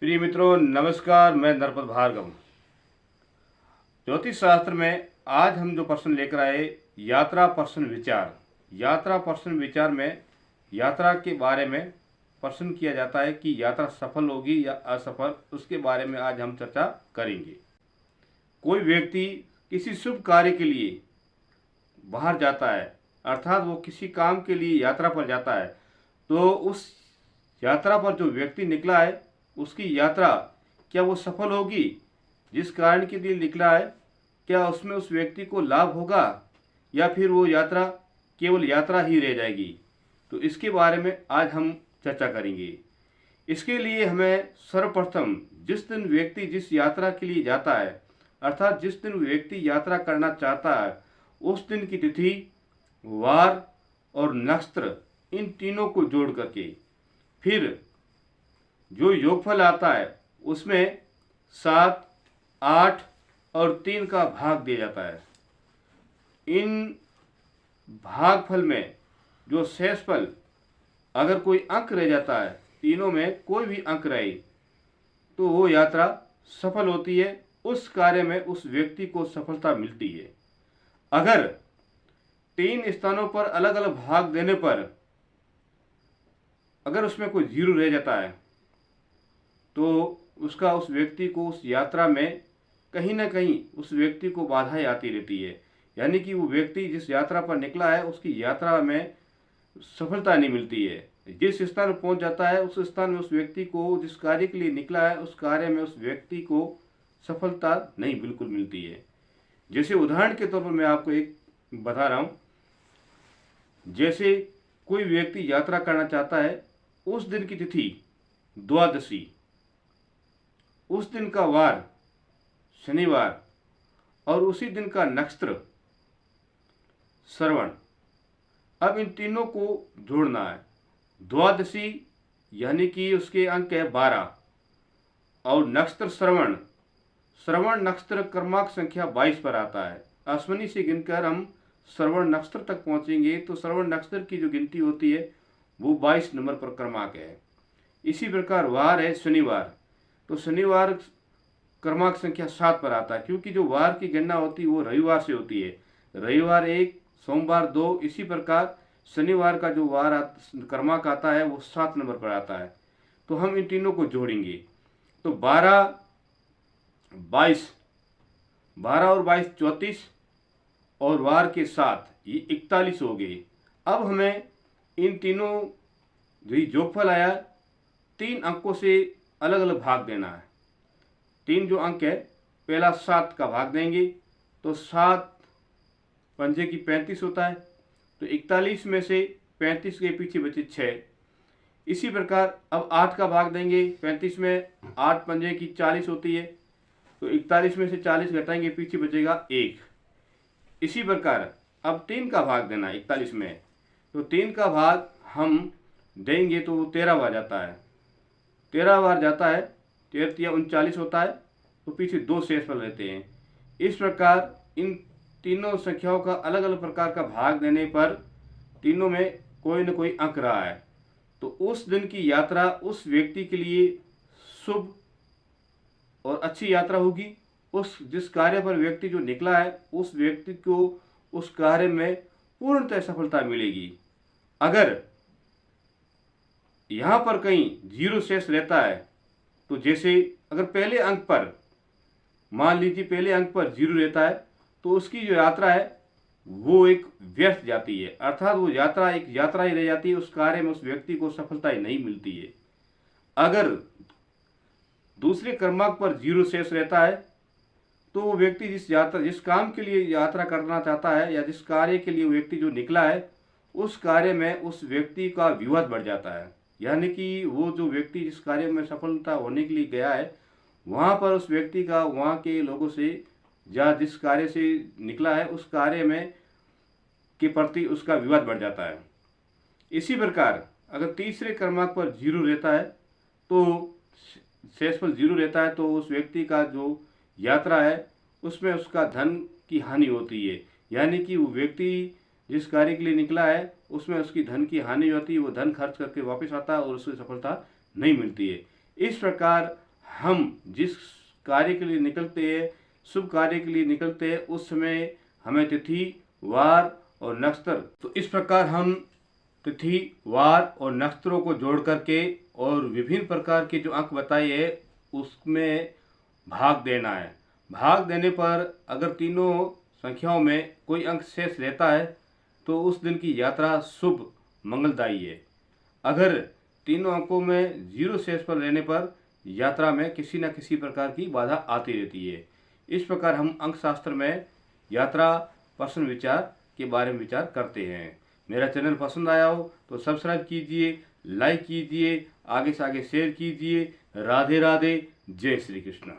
प्रिय मित्रों, नमस्कार। मैं नरपत भार्गव। ज्योतिष शास्त्र में आज हम जो प्रश्न लेकर आए, यात्रा प्रश्न विचार। यात्रा प्रश्न विचार में यात्रा के बारे में प्रश्न किया जाता है कि यात्रा सफल होगी या असफल, उसके बारे में आज हम चर्चा करेंगे। कोई व्यक्ति किसी शुभ कार्य के लिए बाहर जाता है, अर्थात वो किसी काम के लिए यात्रा पर जाता है, तो उस यात्रा पर जो व्यक्ति निकला है उसकी यात्रा क्या वो सफल होगी? जिस कारण के लिए निकला है क्या उसमें उस व्यक्ति को लाभ होगा या फिर वो यात्रा केवल यात्रा ही रह जाएगी? तो इसके बारे में आज हम चर्चा करेंगे। इसके लिए हमें सर्वप्रथम जिस दिन व्यक्ति जिस यात्रा के लिए जाता है, अर्थात जिस दिन व्यक्ति यात्रा करना चाहता है, उस दिन की तिथि, वार और नक्षत्र, इन तीनों को जोड़ करके फिर जो योगफल आता है उसमें 7, 8 और 3 का भाग दिया जाता है। इन भागफल में जो शेषफल, अगर कोई अंक रह जाता है, तीनों में कोई भी अंक रहे, तो वो यात्रा सफल होती है। उस कार्य में उस व्यक्ति को सफलता मिलती है। अगर 3 स्थानों पर अलग अलग भाग देने पर अगर उसमें कोई जीरो रह जाता है तो उसका उस व्यक्ति को उस यात्रा में कहीं ना कहीं उस व्यक्ति को बाधाएं आती रहती है। यानी कि वो व्यक्ति जिस यात्रा पर निकला है उसकी यात्रा में सफलता नहीं मिलती है। जिस स्थान पर पहुंच जाता है उस स्थान में उस व्यक्ति को जिस कार्य के लिए निकला है उस कार्य में उस व्यक्ति को सफलता नहीं बिल्कुल मिलती है। जैसे उदाहरण के तौर पर मैं आपको एक बता रहा हूँ। जैसे कोई व्यक्ति यात्रा करना चाहता है, उस दिन की तिथि द्वादशी, उस दिन का वार शनिवार और उसी दिन का नक्षत्र श्रवण। अब इन तीनों को जोड़ना है। द्वादशी यानी कि उसके अंक है 12 और नक्षत्र श्रवण, श्रवण नक्षत्र क्रमांक संख्या 22 पर आता है। अश्विनी से गिनकर हम श्रवण नक्षत्र तक पहुंचेंगे तो श्रवण नक्षत्र की जो गिनती होती है वो 22 नंबर पर क्रमांक है। इसी प्रकार वार है शनिवार, तो शनिवार क्रमांक संख्या 7 पर आता है, क्योंकि जो वार की गणना होती है वो रविवार से होती है। रविवार 1, सोमवार 2, इसी प्रकार शनिवार का जो वार क्रमांक आता है वो 7 नंबर पर आता है। तो हम इन तीनों को जोड़ेंगे तो 12, 22, 12 और 22 34 और वार के 7 ये 41 हो गए। अब हमें इन तीनों जो योगफल आया 3 अंकों से अलग अलग भाग देना है। 3 जो अंक है, पहला 7 का भाग देंगे तो 7 पंजे की 35 होता है, तो 41 में से 35 के पीछे बचे 6। इसी प्रकार अब 8 का भाग देंगे 35 में, 8 पंजे की 40 होती है, तो 41 में से 40 घटाएंगे, पीछे बचेगा 1। इसी प्रकार अब 3 का भाग देना 41 में, तो 3 का भाग हम देंगे तो 13 बार जाता है। 13 बार जाता है, 13 या 39 होता है, तो पीछे 2 शेषफल रहते हैं। इस प्रकार इन तीनों संख्याओं का अलग अलग प्रकार का भाग देने पर तीनों में कोई न कोई अंक रहा है, तो उस दिन की यात्रा उस व्यक्ति के लिए शुभ और अच्छी यात्रा होगी। उस जिस कार्य पर व्यक्ति जो निकला है उस व्यक्ति को उस कार्य में पूर्णतः सफलता मिलेगी। अगर यहाँ पर कहीं जीरो शेष रहता है, तो जैसे अगर पहले अंक पर मान लीजिए पहले अंक पर जीरो रहता है तो उसकी जो यात्रा है वो एक व्यर्थ जाती है, अर्थात वो यात्रा एक यात्रा ही रह जाती है। उस कार्य में उस व्यक्ति को सफलता ही नहीं मिलती है। अगर दूसरे क्रमांक पर जीरो शेष रहता है तो वो व्यक्ति जिस काम के लिए यात्रा करना चाहता है या जिस कार्य के लिए व्यक्ति जो निकला है उस कार्य में उस व्यक्ति का विवाद बढ़ जाता है। यानी कि वो जो व्यक्ति जिस कार्य में सफलता होने के लिए गया है वहाँ पर उस व्यक्ति का वहाँ के लोगों से या जिस कार्य से निकला है उस कार्य में के प्रति उसका विवाद बढ़ जाता है। इसी प्रकार अगर तीसरे क्रमांक पर जीरो रहता है तो शेषफल जीरो रहता है, तो उस व्यक्ति का जो यात्रा है उसमें उसका धन की हानि होती है। यानी कि वो व्यक्ति जिस कार्य के लिए निकला है उसमें उसकी धन की हानि होती है, वो धन खर्च करके वापस आता है और उसको सफलता नहीं मिलती है। इस प्रकार हम जिस कार्य के लिए निकलते हैं, शुभ कार्य के लिए निकलते हैं, उस समय हमें तिथि, वार और नक्षत्र, तो इस प्रकार हम तिथि, वार और नक्षत्रों को जोड़ करके और विभिन्न प्रकार के जो अंक बताए हैं उसमें भाग देना है। भाग देने पर अगर तीनों संख्याओं में कोई अंक शेष रहता है तो उस दिन की यात्रा शुभ मंगलदायी है। अगर तीनों अंकों में जीरो शेष पर रहने पर यात्रा में किसी न किसी प्रकार की बाधा आती रहती है। इस प्रकार हम अंक शास्त्र में यात्रा प्रश्न विचार के बारे में विचार करते हैं। मेरा चैनल पसंद आया हो तो सब्सक्राइब कीजिए, लाइक कीजिए, आगे से आगे शेयर कीजिए। राधे राधे, जय श्री कृष्ण।